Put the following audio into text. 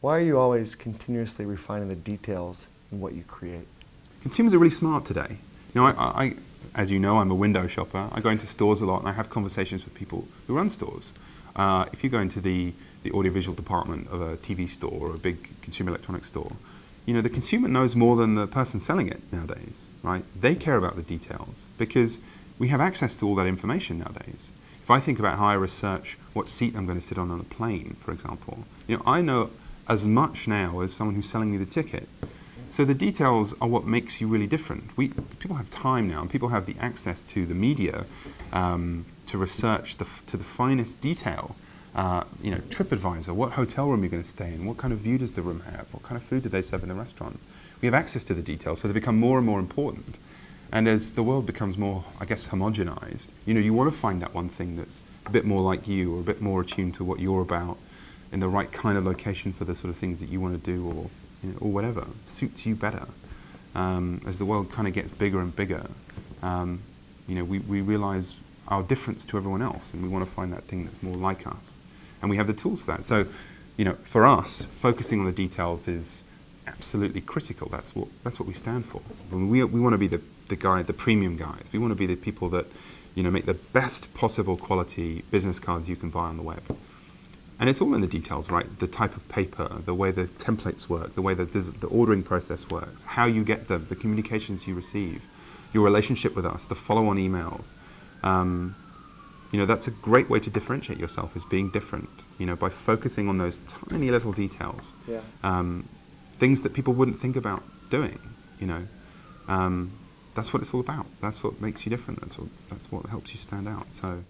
Why are you always continuously refining the details in what you create? Consumers are really smart today. You know, as you know, I'm a window shopper. I go into stores a lot and I have conversations with people who run stores. If you go into the audiovisual department of a TV store or a big consumer electronics store, you know, the consumer knows more than the person selling it nowadays, right? They care about the details because we have access to all that information nowadays. If I think about how I research what seat I'm going to sit on a plane, for example, you know, I know as much now as someone who's selling me the ticket. So the details are what makes you really different. People have time now, and people have the access to the media to research to the finest detail. You know, TripAdvisor, what hotel room you're going to stay in, what kind of view does the room have, what kind of food do they serve in the restaurant. We have access to the details, so they become more and more important. And as the world becomes more, I guess, homogenized, you know, you want to find that one thing that's a bit more like you or a bit more attuned to what you're about in the right kind of location for the sort of things that you want to do or, you know, or whatever suits you better. As the world kind of gets bigger and bigger, you know, we realize our difference to everyone else and we want to find that thing that's more like us. And we have the tools for that. So, you know, for us, focusing on the details is absolutely critical. That's what we stand for. We want to be the premium guys. We want to be the people that, you know, make the best possible quality business cards you can buy on the web. And it's all in the details, right? The type of paper, the way the templates work, the way that the ordering process works, how you get them, the communications you receive, your relationship with us, the follow-on emails. You know, that's a great way to differentiate yourself, is being different, you know, by focusing on those tiny little details. Yeah. Things that people wouldn't think about doing, you know. That's what it's all about. That's what makes you different. That's what helps you stand out. So.